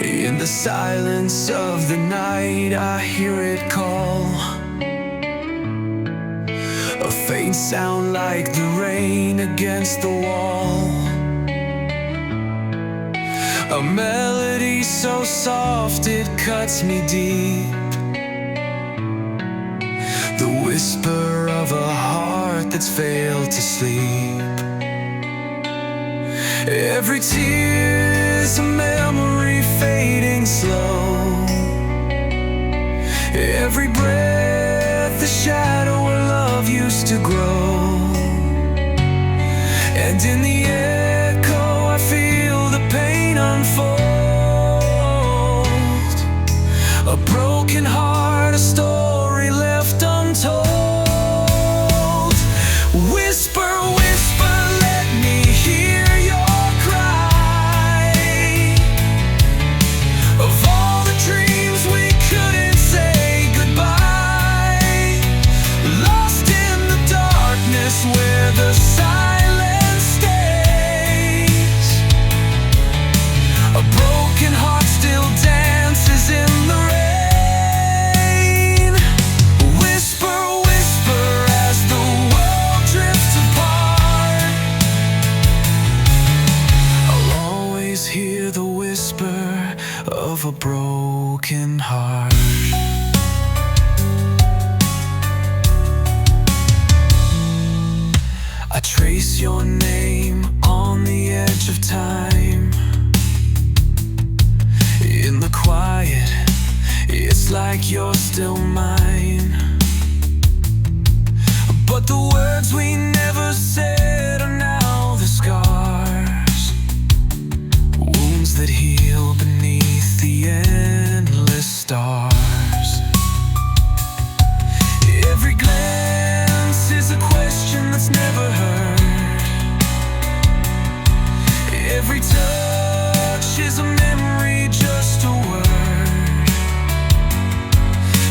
In the silence of the night I hear it call, a faint sound like the rain against the wall, a melody so soft it cuts me deep, the whisper of a heart that's failed to sleep. Every tear's a memory fading slow, every breath a shadow where love used to grow, and in the echo I feel the pain unfold. A broken heart, a story left untold. Whisper, whisper, let me hear your cry, of all the dreams we couldn't say goodbye, lost in the darkness where the silence stays. A broken heart still dances in the rain. Whisper, whisper as the world drifts apart, I'll always hear the whisper of a broken heart. I trace your name on the edge of time. In the quiet, it's like you're still mine. But the words we never said are now the scars, wounds that heal beneath the endless stars. Every glance is a question that's never heard, every touch is a memory, just a word.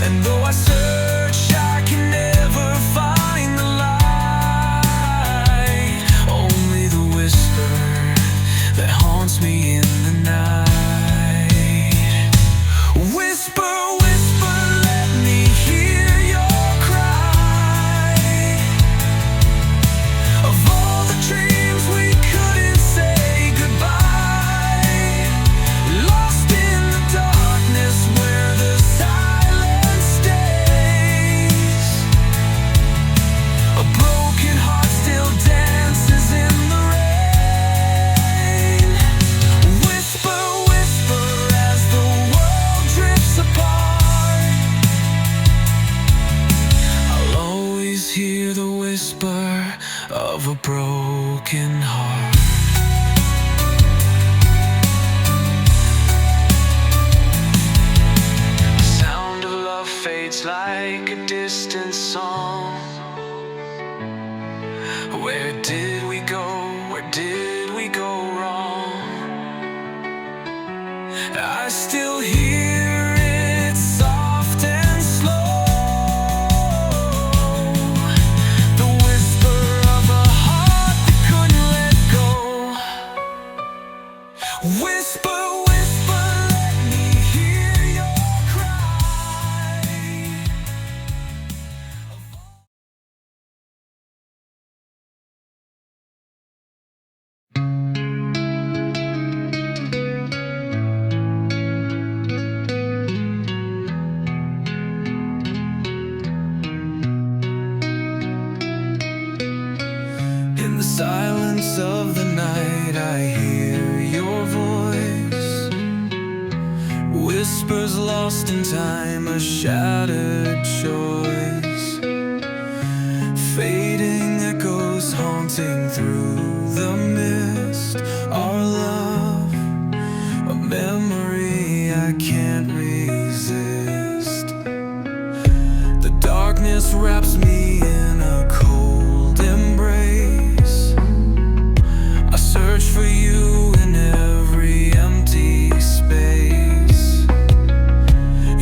And though I search, I can never find the light, only the whisper that haunts me in the night. Whisper, whisper, let me hear your cry, of all the dreams we couldn't say goodbye, lost in the darkness where the silence stays. A broken heart still dances in the rain. Whisper, whisper as the world drifts apart, I'll always hear the whisper of a broken heart. The sound of love fades like a distant song. Where did we go? Where did we go wrong? I still hear it soft and slow, the whisper of a heart that couldn't let go. Whisper, whisper, let me hear your cry. In the silence of the night I hear your voice, whispers lost in time, a shattered choice, fading echoes haunting through the mist. Our love, a memory I can't resist. The darkness wraps me in a cold embrace. I search for you in every empty space.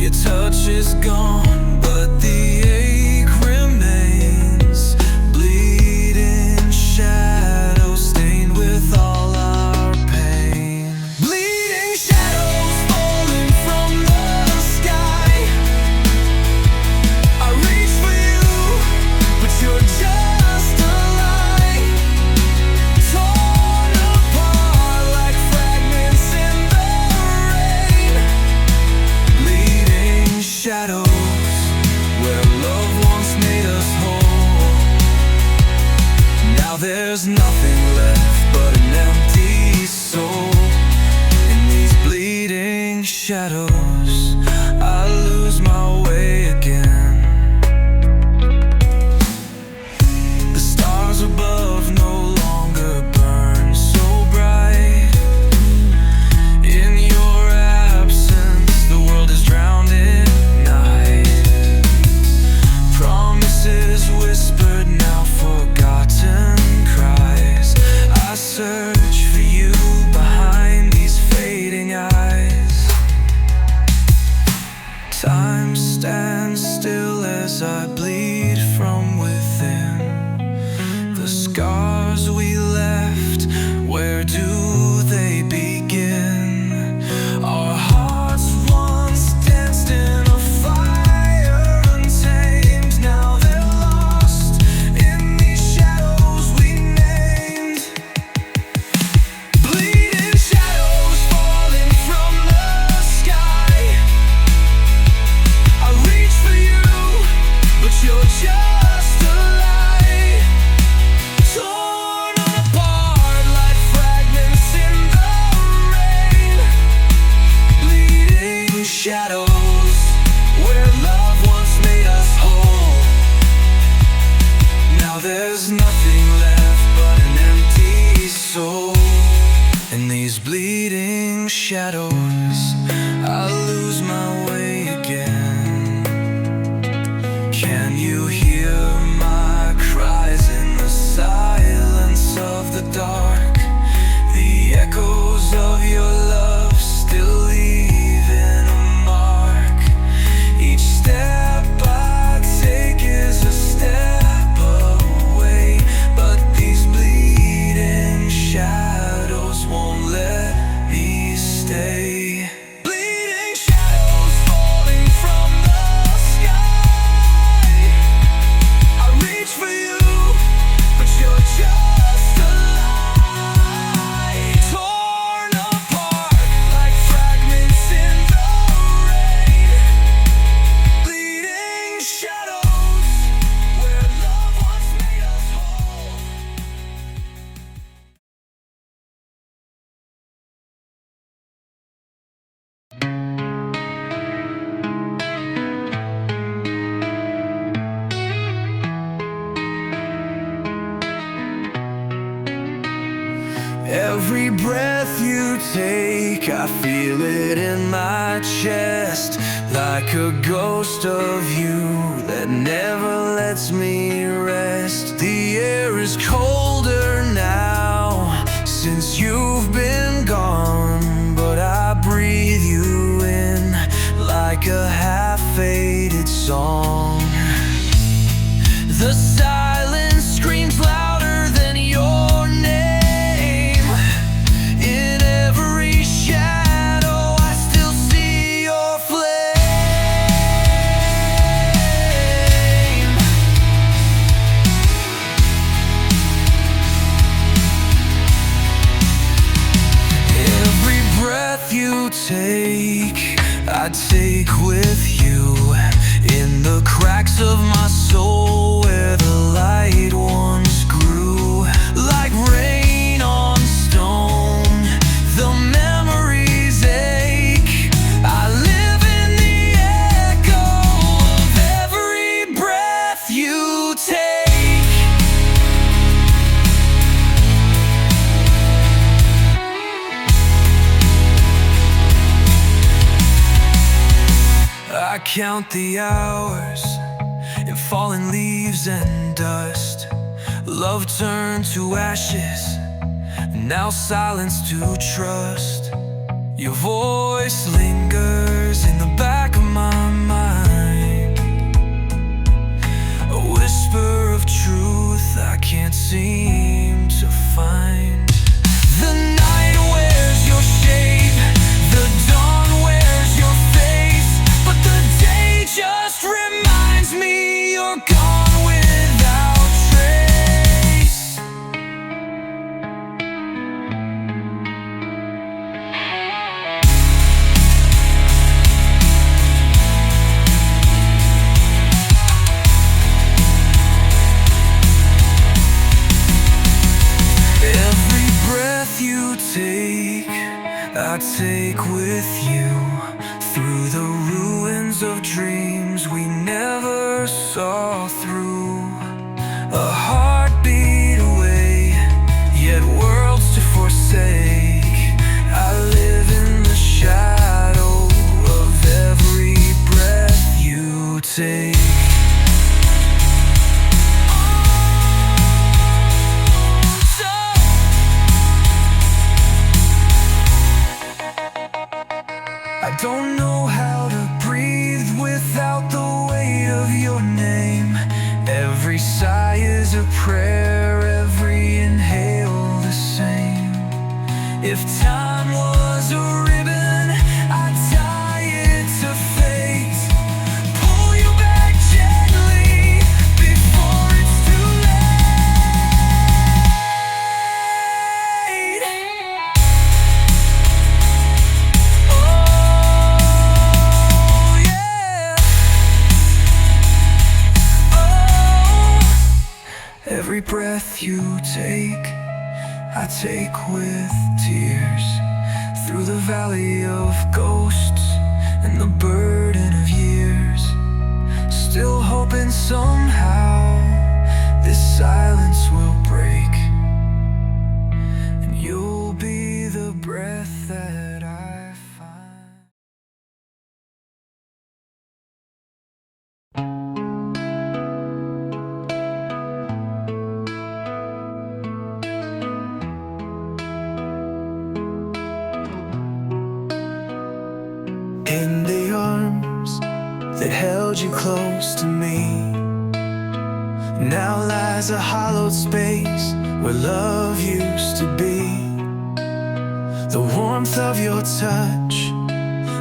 Your touch is gone, but the ache remains, bleeding shadow just a lie, torn apart like fragments in the rain. Bleeding shadows where love once made us whole. Now there's nothing left but an empty soul. In these bleeding shadows, I lose my way again. The stars above no longer burn so bright. In your absence, the world is drowned in night. Promises whispered, now forgotten cries. I search for you behind these fading eyes. Time stands still as I bleed from within. The scars we left, where do they begin? Our hearts once danced in a fire untamed. Now they're lost in these shadows we named. Bleeding shadows falling from the sky. I reach for you, but you're just a lie, torn apart like fragments in the rain. Bleeding shadows where love once made us whole. Now there's nothing left but an empty soul. In these bleeding shadows, I lose my way again. Can you hear my cries in the silence of the dark? The echoes of your love still leaving a mark. Each step I take is a step away, but these bleeding shadows won't let me stay. Bleeding shadows falling from the sky. I reach for you, but you're just a lie, torn apart like fragments in the rain. Bleeding shadows where love once made us whole. Every breath you take, I feel it in my chest, like a ghost of you that never lets me rest. The air is colder now since you've been gone, but I breathe you in like a half-faded song. The silence screams louder than your name. In every shadow, I still see your flame. Every breath you take, I take with you. In the cracks of my soul where the light once grew, like rain on stone, the memories ache. I live in the echo of every breath you take. I count the hours and fallen leaves and dust. Love turned to ashes, now silence to trust. Your voice lingers in the back of my mind, a whisper of truth I can't seem to find. The night wears your shape, the dawn wears your face, but the day just reminds me you're gone without I take with you through the ruins of dreams we never saw through. A heartbeat away, yet worlds to forsake. I live in the shadow of every breath you take. I don't know how to breathe without the weight of your name. Every sigh is a prayer, every inhale the same. If time was a ribbon, I'd tie it to fate. Pull you back gently before it's too late. Oh yeah. Oh, every breath you take, I take with tears. Through the valley of ghosts and the burden of years. Still hoping somehow this silence will break, and you'll be the breath that I find. In the arms that held you close to me, now lies a hollowed space where love used to be. The warmth of your touch,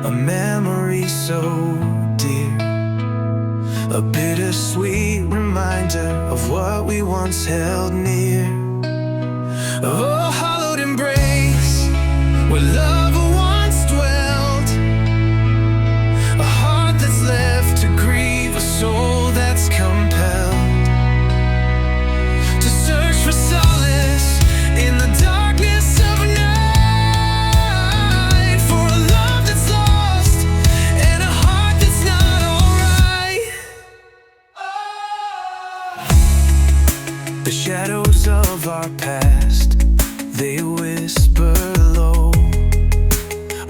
a memory so dear, a bittersweet reminder of what we once held near. Oh, hallowed embrace where love once dwelled, a heart that's left to grieve, a soul that's compelled to search for solace in the darkness of night, for a love that's lost and a heart that's not alright. The shadows of our past, they whisper low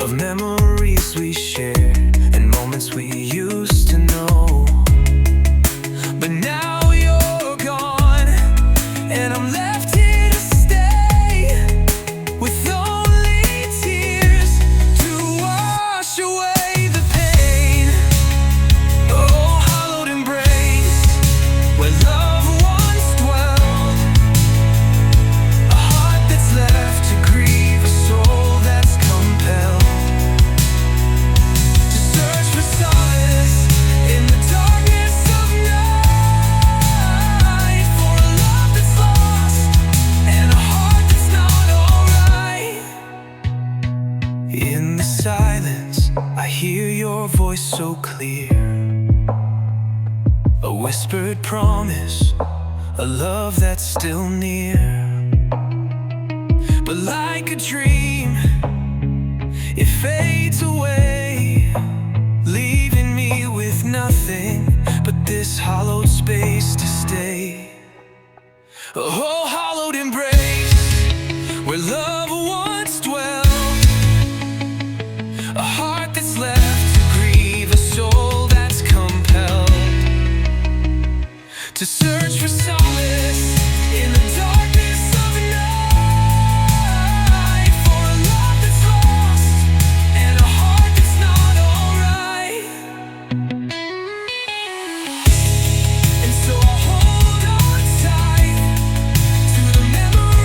of memories we shared and moments we used to know. But now you're gone, and I'm left here to stay with only tears to wash away the pain. Oh, hallowed embrace where love once dwelled, a heart that's left to grieve, a soul that's compelled to search for solace in the darkness of night, for a love that's lost and a heart that's not alright. In the silence, I hear your voice so clear, a whispered promise, a love that's still near. But like a dream, it fades away, leaving me with nothing but this hollowed space to stay. Oh, hallowed embrace where love once dwelled, a heart that's left to grieve, a soul that's compelled to search for solace in the darkness of night, for a love that's lost and a heart that's not alright. And so I'll hold on tight to the memory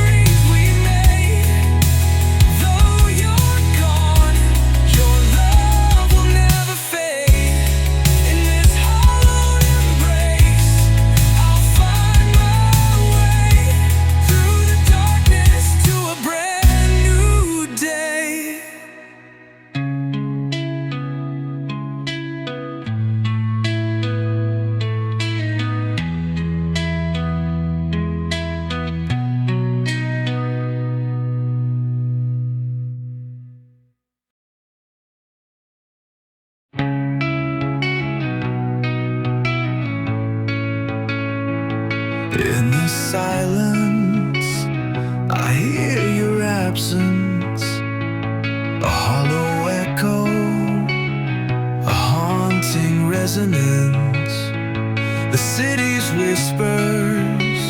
The city's whispers,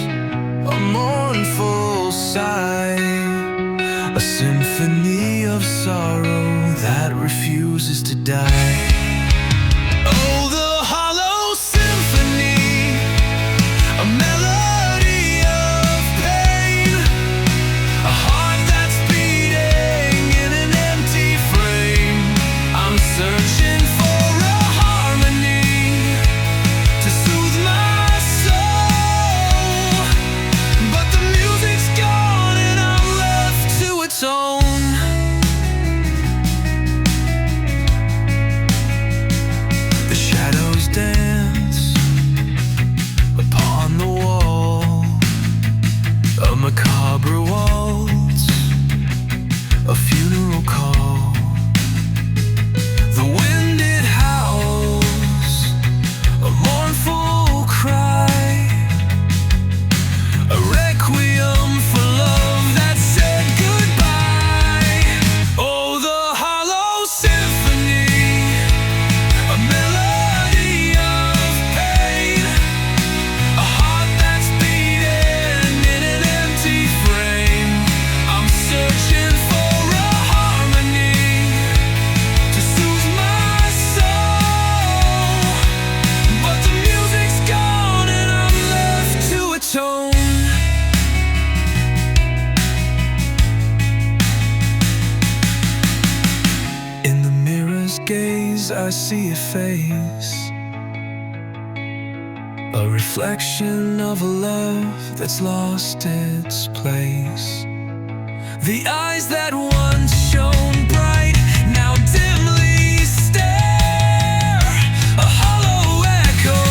a mournful sigh, a symphony of sorrow that refuses to die. Oh, the Hollow Symphony, a melody of pain, a heart that's beating in an empty frame. I'm searching for a harmony to soothe my soul, but the music's gone and I'm left to its own. The shadows dance upon the wall, a macabre waltz, a funeral call. The wind it howls, a mournful cry, a requiem for love that said goodbye. Oh, the Hollow Symphony, a melody of pain, a heart that's beating in an empty frame. I'm searching for a harmony to soothe my soul, but the music's gone and I'm left to atone. In the mirror's gaze I see a face, a reflection of a love that's lost its place. The eyes that once shone bright now dimly stare, a hollow echo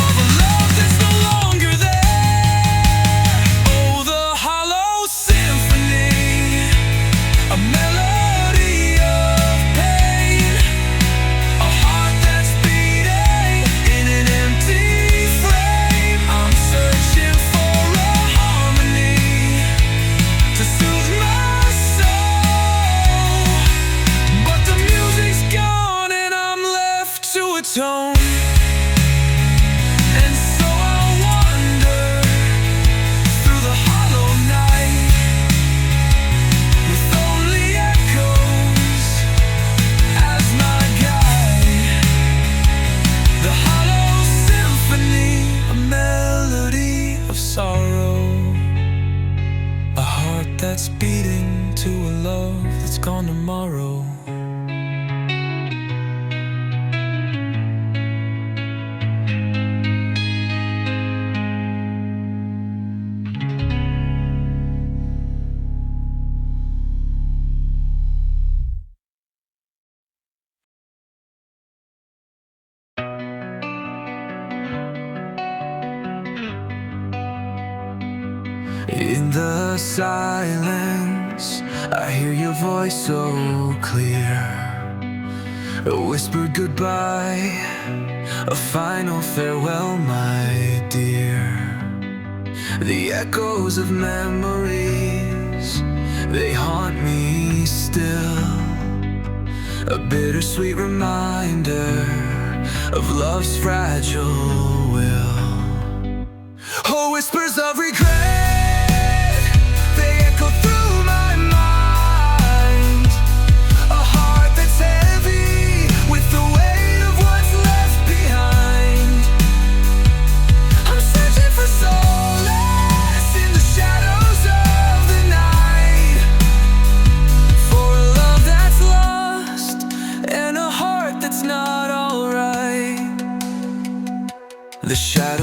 of a love that's no longer there. Oh, the Hollow Symphony, a melody of pain, a heart that's beating in an empty frame. I'm searching for a harmony to soothe my soul, but the music's gone and I'm left to atone. And so I wander through the hollow night with only echoes as my guide. The Hollow Symphony, a melody of sorrow, a heart that's beating to a love that's gone tomorrow. In the silence, I hear your voice so clear, a whispered goodbye, a final farewell, my dear. The echoes of memories, they haunt me still, a bittersweet reminder of love's fragile will. Oh, whispers of regret, they echo through my mind, a heart that's heavy with the weight of what's left behind. I'm searching for solace in the shadows of the night, for a love that's lost and a heart that's not alright. The shadows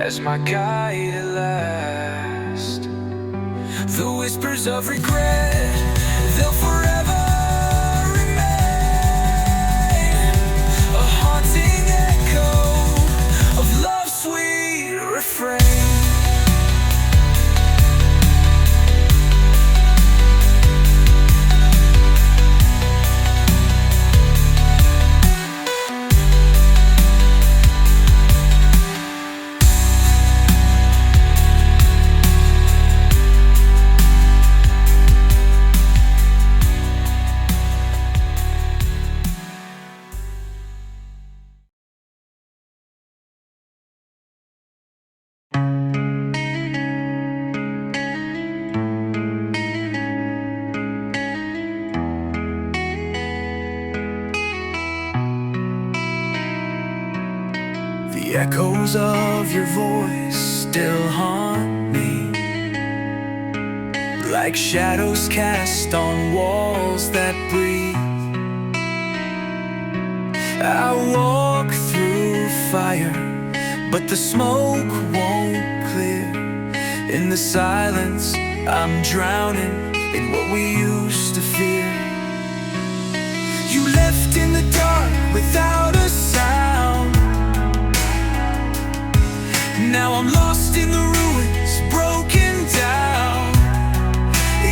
as my guide at last. The whispers of regret, they'll forever remain, a haunting echo of love's sweet refrain. The echoes of your voice still haunt me, like shadows cast on walls that breathe. I walk through fire, but the smoke won't clear. In the silence, I'm drowning in what we used to fear. You left in the dark without a sound. Now I'm lost in the ruins, broken down.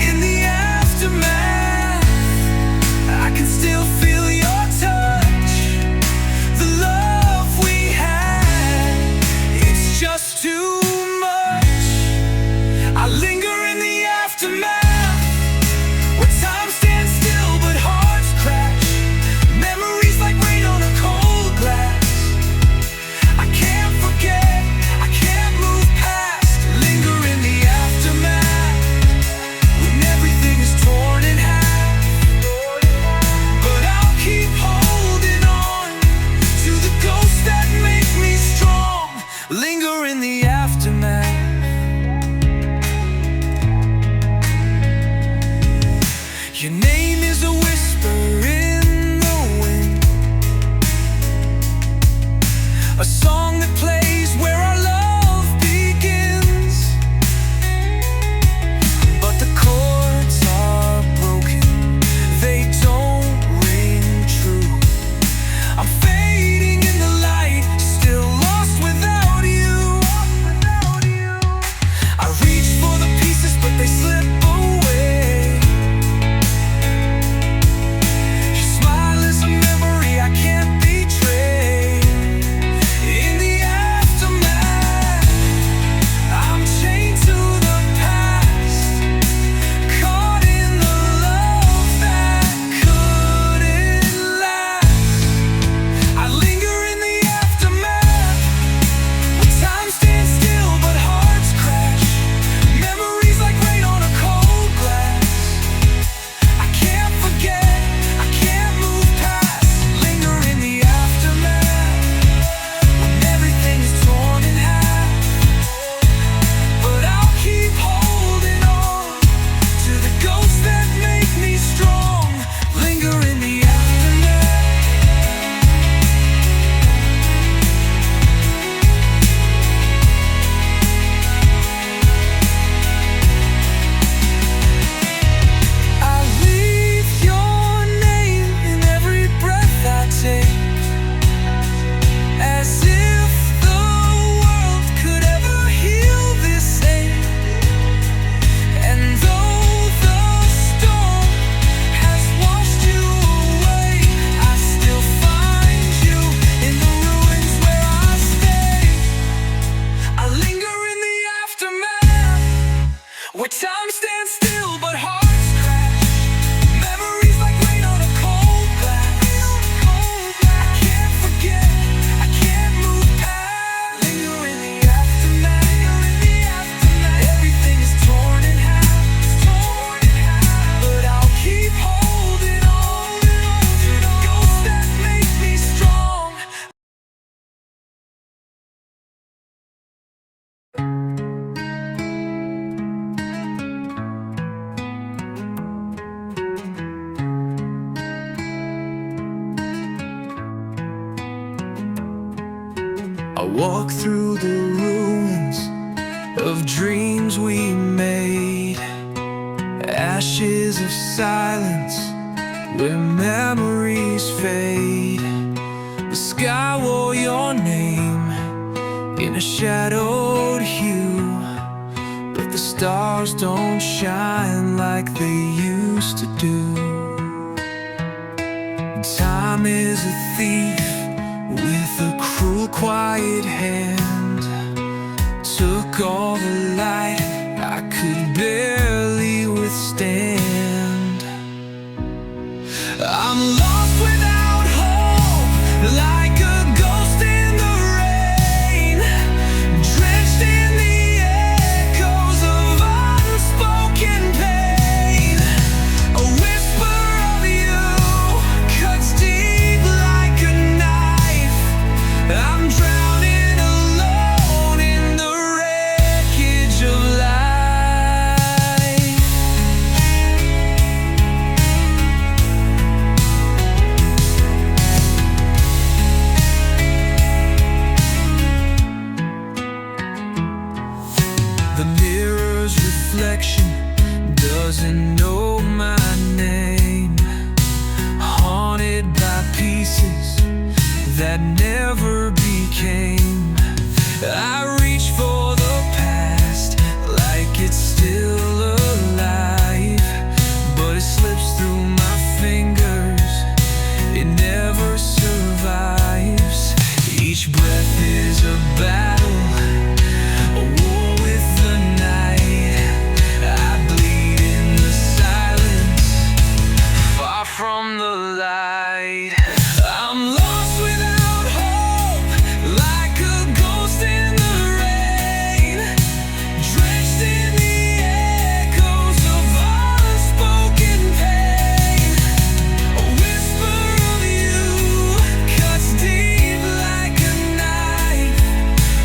In the aftermath, I can still feel your touch. The love we had, it's just too much. I linger in the aftermath, where time stands still but hearts crash. Memories like rain on a cold glass. I can't forget, linger in the aftermath. Your name is a whisper in the wind, a song that plays where our love begins. But the chords are broken, they don't ring true. I'm fading in the light, still lost without you. I reach for the pieces, but they slip away. Your smile is a memory I can't betray. In the aftermath, I'm chained to the past, caught in the love that couldn't last. I linger in the aftermath, where time stands still but hearts crash. Memories like rain on a cold glass. I can't forget, I can't move past. Linger in the aftermath, when everything is torn in half. But I'll keep holding on to the ghosts that make me strong. Linger in the aftermath. I leave your name in every breath I take, as if the world could ever heal this ache. And though the storm has washed you away, I still find you in the ruins where I stay. I linger in the aftermath, where time stands still but hearts crash. Memories like rain on a cold glass. I can't forget, I can't move past. Linger in the aftermath. Everything is torn in half, but I'll keep holding on to the ghosts that make me strong. I walk through the ruins of dreams we made, ashes of silence where memories fade. The sky wore your name in a shadowed hue, but the stars don't shine like they used to do. Time is a thief with a cruel, quiet hand. Took all the light I could barely withstand. I'm lost without hope, like a ghost in the rain, drenched in the echoes of unspoken pain. A whisper of you cuts deep like a knife. I'm drowning alone in the wreckage of life. The mirror's reflection doesn't know my name, haunted by pieces that never became. I reach for the past like it's still alive, but it slips through my fingers, it never survives. Each breath is a battle, a war with the night. I bleed in the silence, far from the light. I'm lost without hope, like a ghost in the rain, drenched in the echoes of unspoken pain. A whisper of you cuts deep like a knife.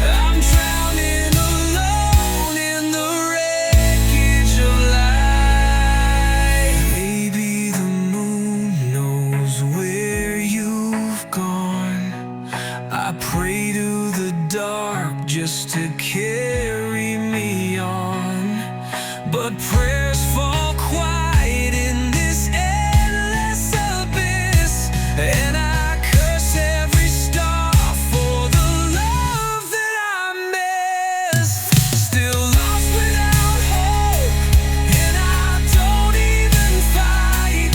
I'm drowning alone in the wreckage of life. Maybe the moon knows where you've gone. I pray to the dark just to carry me on, but prayers fall quiet in this endless abyss, and I curse every star for the love that I miss. Still lost without hope, and I don't even fight.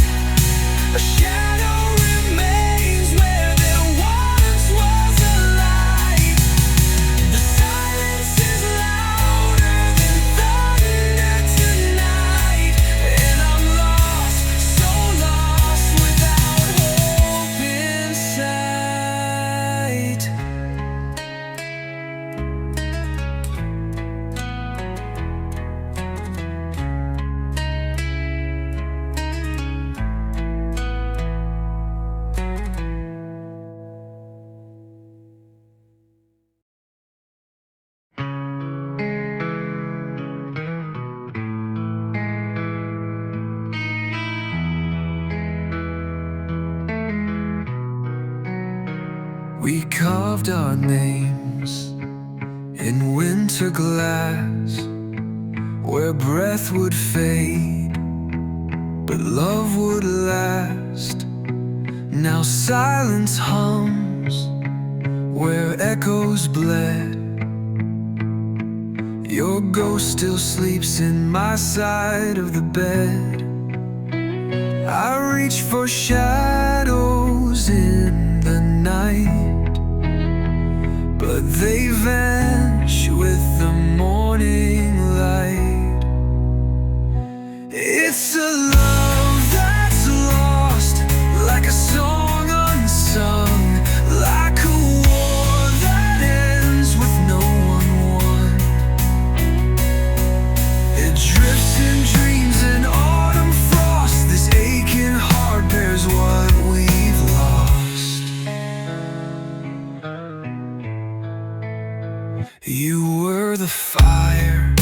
A shadow remains where there once was a light. The silence is louder than thunder tonight, and I'm lost, so lost without hope in sight. We carved our names in winter glass, where breath would fade, but love would last. Now silence hums where echoes bled. Your ghost still sleeps in my side of the bed. I reach for shadows in the night, but they vanish with the morning light. It's a love that's lost, like a song unsung, like a war that ends with no one won. It drifts in dreams and autumn frost. This aching heart bears what we've lost. You were the fire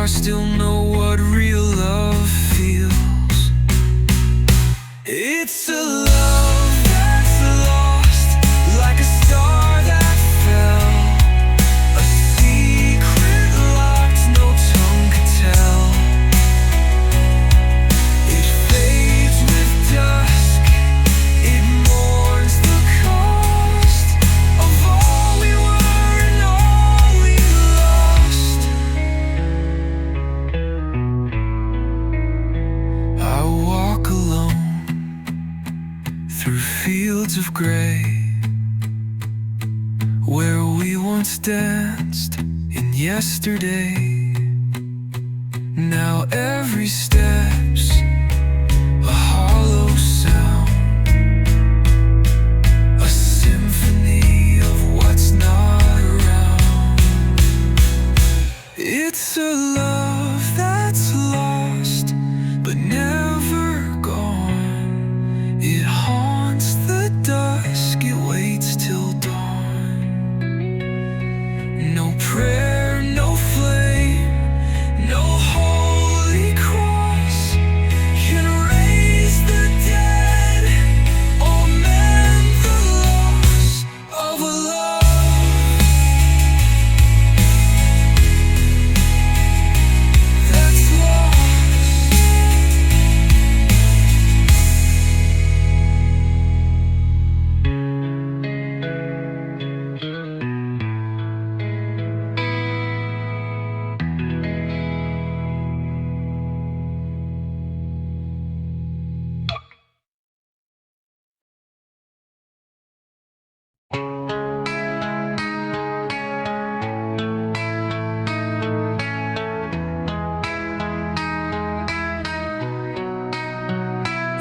still know what real love feels. It's a love that's lost, like a star that fell, a secret locked no tongue could tell. It fades with dusk, it mourns the cost of all we were and all we lost. I walk alone through fields of gray, where we once danced in yesterday. Now every step's a hollow sound, a symphony of what's not around. It's a love that's lost but never gone. It haunts the dusk, it waits till dawn. No prayer, no flame, no holy cross can raise the dead or mend the loss of a love that's lost.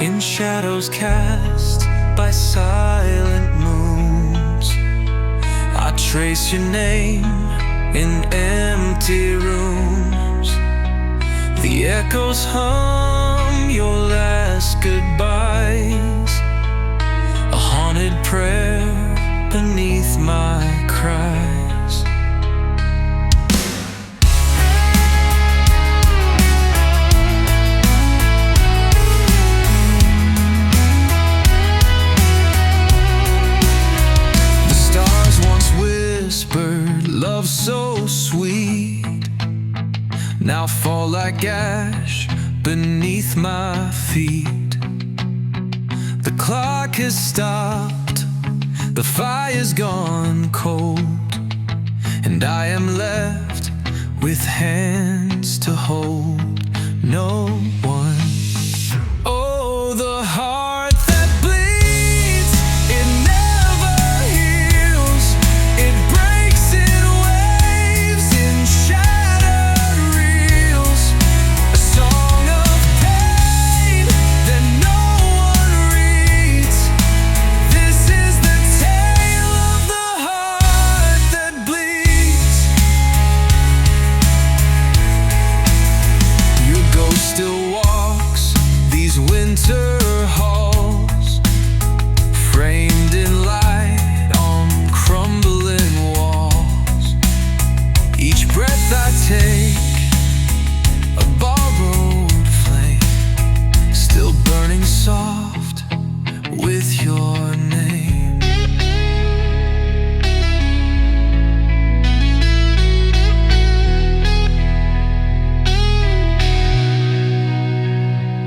In shadows cast by silent moons, I trace your name in empty rooms. The echoes hum your last goodbyes, a haunted prayer beneath my cries. Love so sweet now fall like ash beneath my feet. The clock has stopped, the fire's gone cold, and I am left with hands to hold no one. Oh, the heart that bleeds, it never heals. It breaks in waves, in shattered reels. A song of pain that no one reads. This is the tale of the heart that bleeds. Your ghost still walks these winter halls, framed in light on crumbling walls. Each breath I take, a borrowed flame, still burning soft with your name.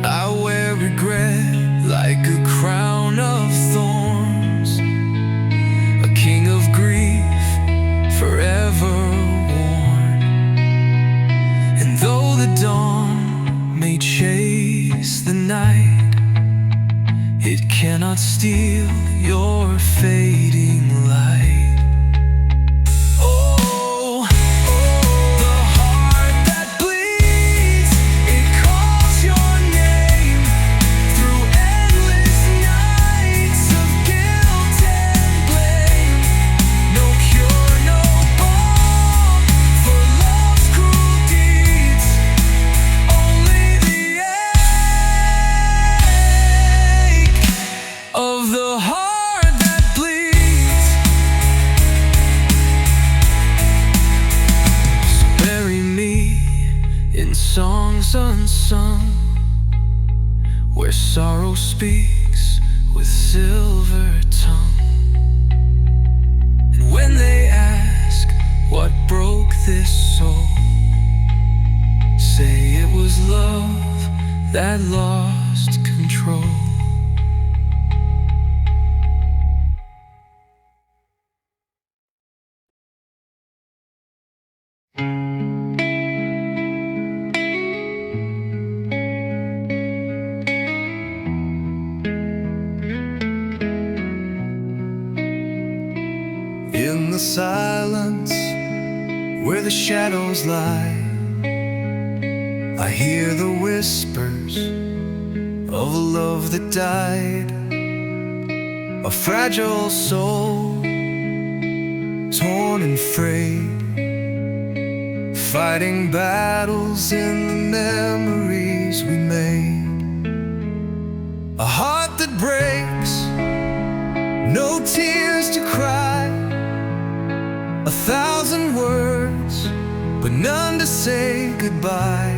I wear regret like a crown of thorns, a king of grief forever worn. And though the dawn may chase the night, it cannot steal your fading light. Oh, the heart that bleeds, it calls your name through endless nights of guilt and blame. No cure, no balm for love's cruel deeds, only the ache of the heart that bleeds. in songs unsung, where sorrow speaks with silver tongue. And when they ask what broke this soul, say it was love that lost control. In the silence where the shadows lie, I hear the whispers of a love that died. A fragile soul, torn and frayed, fighting battles in the memories we made. A heart that breaks, no tears to cry, 1,000 words, but none to say goodbye.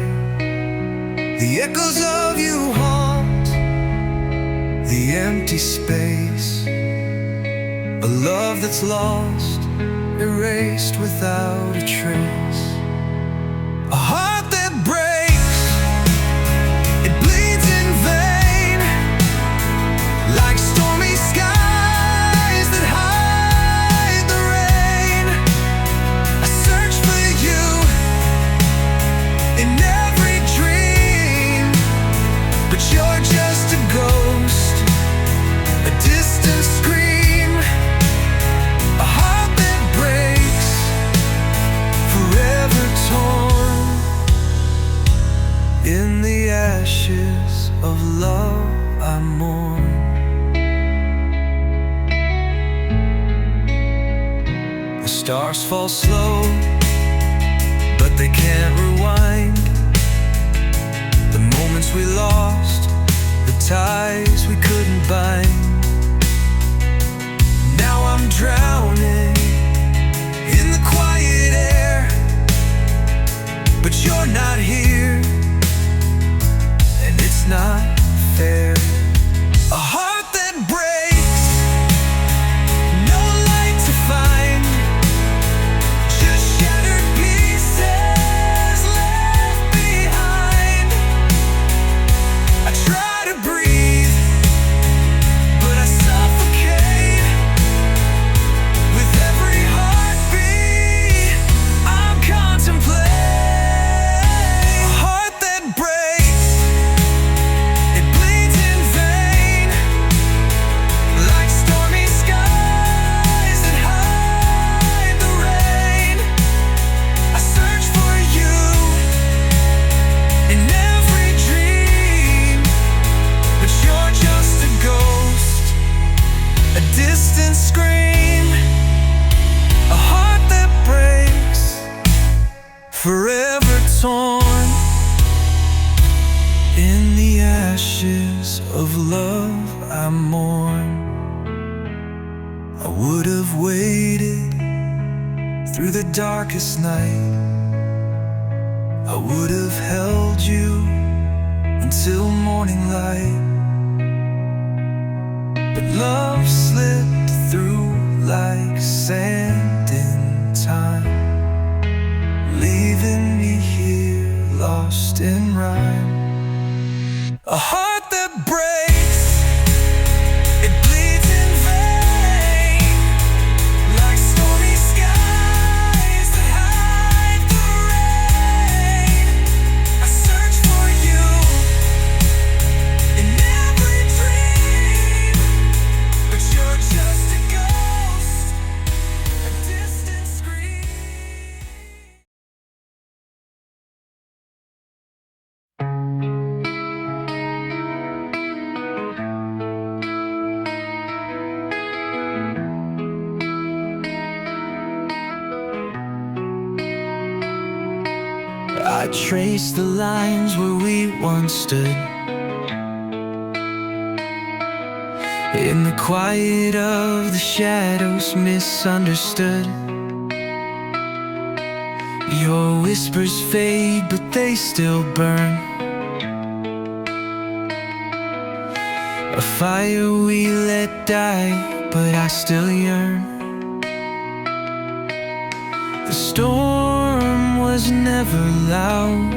The echoes of you haunt the empty space, a love that's lost, erased without a trace. A heart that breaks, it bleeds in vain, like stormy skies that hide the rain. I search for you in every dream, but you're just a ghost, a distant scream. A heart that breaks, forever torn. In the ashes of love I mourn. The stars fall slow, but they can't rewind the moments we lost, the ties we couldn't bind. Now I'm drowning in the quiet air, but you're not here, and it's not fair. A heart that breaks, no light to find, just shattered pieces left behind. I try to breathe, but I suffocate. With every heartbeat, I'm contemplating. A heart that breaks, it bleeds in vain, like stormy skies that hide the rain. I search for you in every dream, but you're just a ghost, a distant scream. A heart that breaks, forever torn. In the ashes of love I mourn. I would have waited through the darkest night, I would have held you until morning light. But love slipped through like sand in time, leaving me here lost in rhyme. A heart that breaks, it bleeds in vain, like stormy skies that hide the rain. I search for you in every dream, but you're just a ghost, a distant scream. I trace the lines where we once stood, in the quiet of the shadows, misunderstood. Your whispers fade, but they still burn. A fire we let die, but I still yearn. The storm was never loud,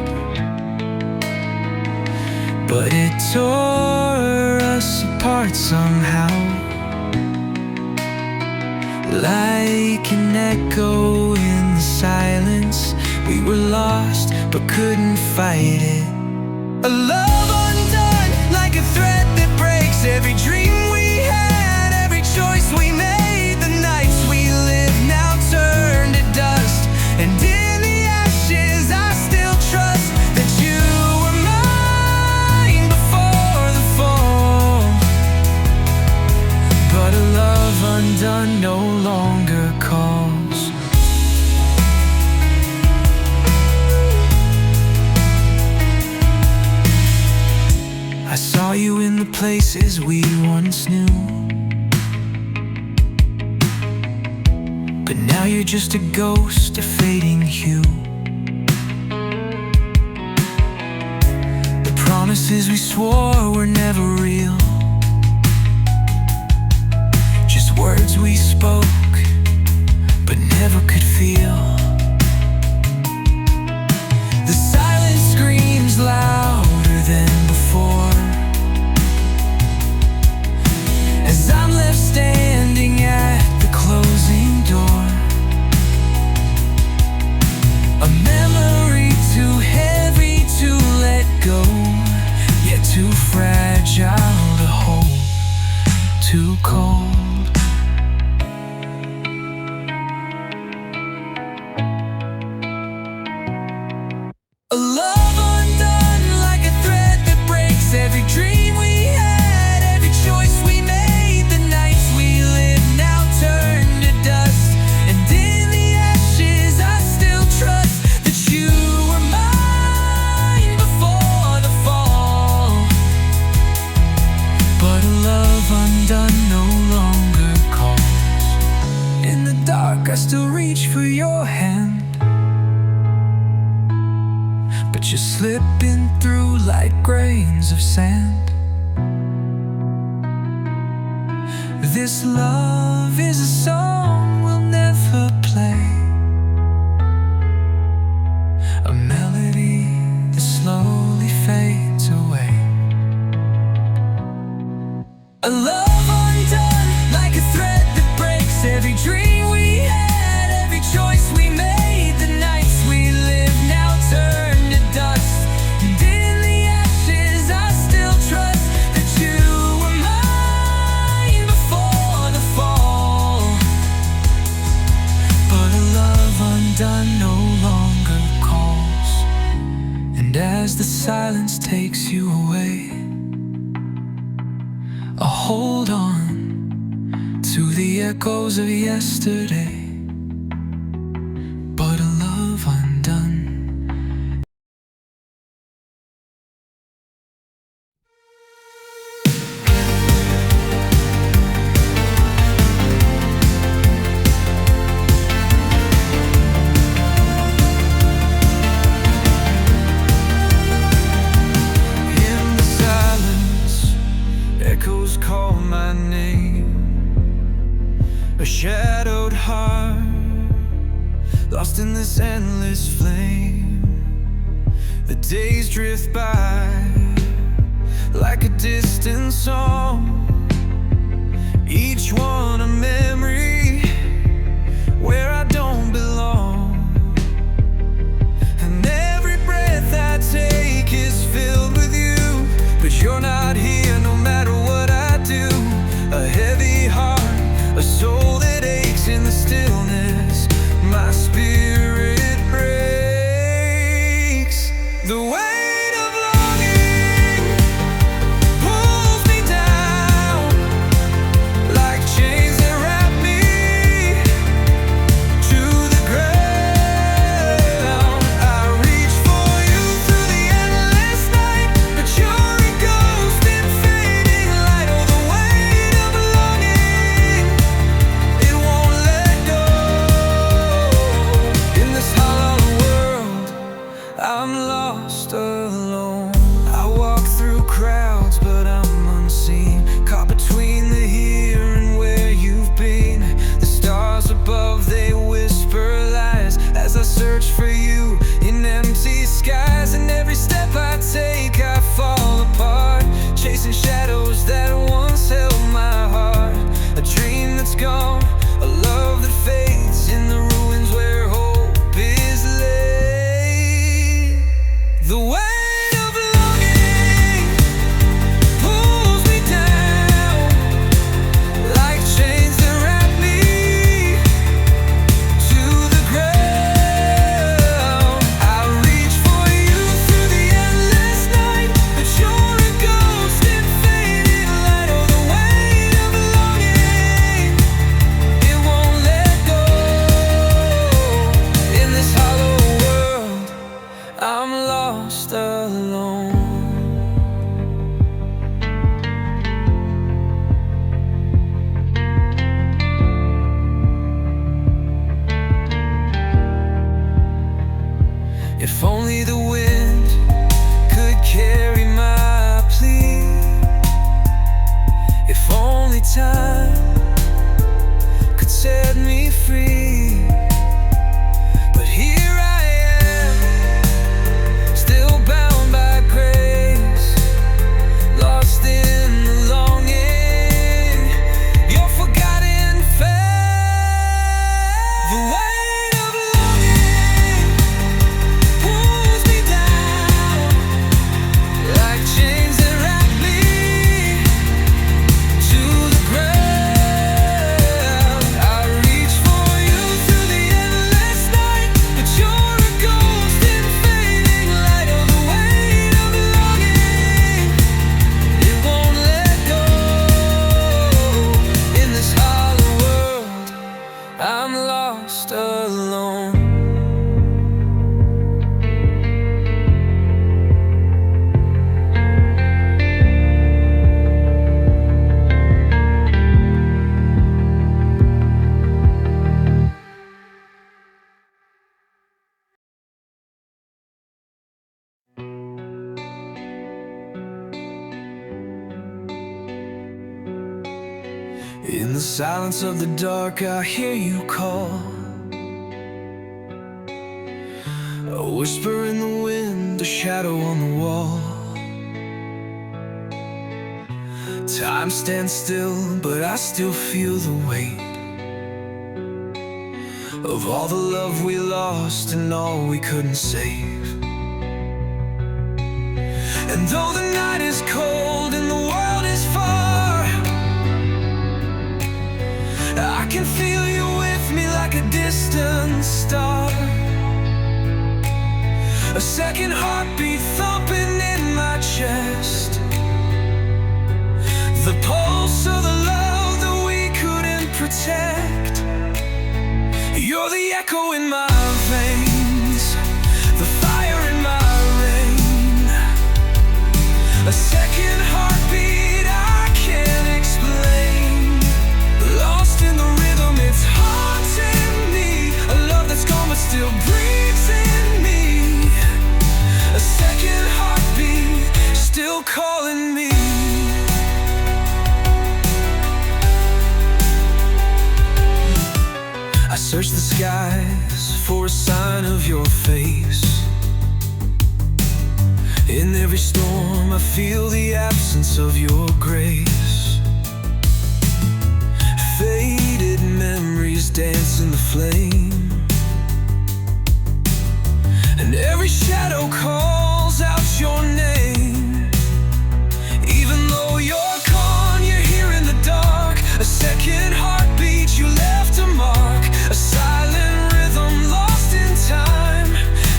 but it tore us apart somehow. Like an echo in the silence, we were lost but couldn't fight it. A love undone, like a thread that breaks every dream we had, every choice we made. The nights we live now turn to dust, and in the ashes I still trust that you were mine before the fall. But a love undone no longer calls. I saw you in the places we once knew, but now you're just a ghost, a fading hue. The promises we swore were never real, just words we spoke but never could feel. The silence screams louder than before, as I'm left standing at the closing door. A memory too heavy to let go, yet too fragile to hold, too cold. A love undone, like a thread that breaks every dream we had, every choice we made. The nights we live now turn to dust, and in the ashes I still trust that you were mine before the fall. But a love undone no longer calls. In the dark I still reach for your hand, but you're slipping through like grains of sand. This love is a song we'll never play, a melody that slowly fades away. A love undone, like a thread that breaks every dream we had, every choice we made. The nights we live now turn to dust, and in the ashes I still trust that you were mine before the fall. But a love undone no longer calls, and as the silence takes you away, I hold on to the echoes of yesterday. But a love undone. In the silence, echoes call my name. A shadowed heart, lost in this endless flame. The days drift by like a distant song, each one a memory where I don't belong. And every breath I take is filled with you, but you're not here no matter what I do. A heavy heart, a soul that aches in the stillness. My spirit breaks. The weight of longing pulls me down like chains that wrap me to the ground. I reach for you through the endless night, but you're a ghost in fading light. Oh, the weight of longing, it won't let go. In this hollow world, I'm lost. lost alone. If only the wind could carry my plea. If only time could set me free. But here I am, still bound by grace, lost in the longing, your forgotten face. The weight of longing pulls me down like chains that wrap me to the ground. I reach for you through the endless night, but you're a ghost in fading light. Oh, the weight of longing, it won't let go. In this hollow world, I'm lost alone. In the silence of the dark, I hear you call, a whisper in the wind, a shadow on the wall. Time stands still, but I still feel the weight of all the love we lost and all we couldn't save. And though the night is cold and the world is far, I can feel you with me like a distant star. A second heartbeat thumping in my chest, the pulse of the love that we couldn't protect. You're the echo in my veins, the fire in my rain. A second heartbeat I can't explain. Lost in the rhythm, it's haunting me. A love that's gone but still breathes in me. A second heartbeat still calling me. I search the skies for a sign of your face. In every storm I feel the absence of your grace. Faded memories dance in the flame, and every shadow calls out your name. Even though you're gone, you're here in the dark. A second heartbeat, you left a mark. A silent rhythm lost in time,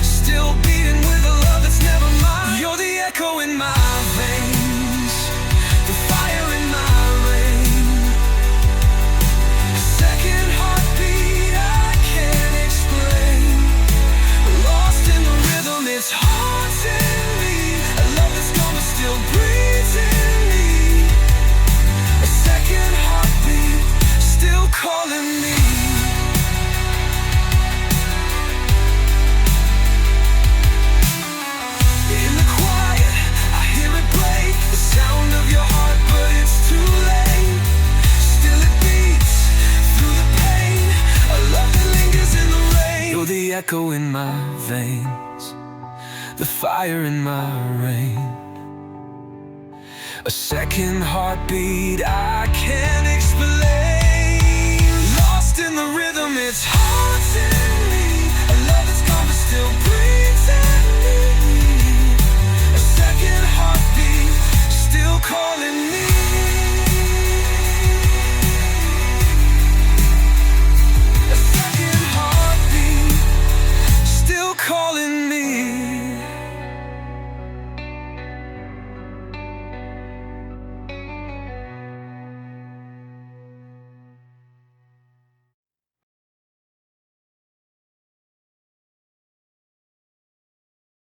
still beating with a love that's never mine. You're the echo in my veins, the fire in my rain. A second heartbeat I can't explain. Lost in the rhythm, it's haunting me. A love that's gone but still breathes in me. A second heartbeat still calling me. In the quiet, I hear it break, the sound of your heart, but it's too late. Still it beats through the pain, a love that lingers in the rain. You're the echo in my veins, the fire in my rain. A second heartbeat I can't explain. Lost in the rhythm, it's hard.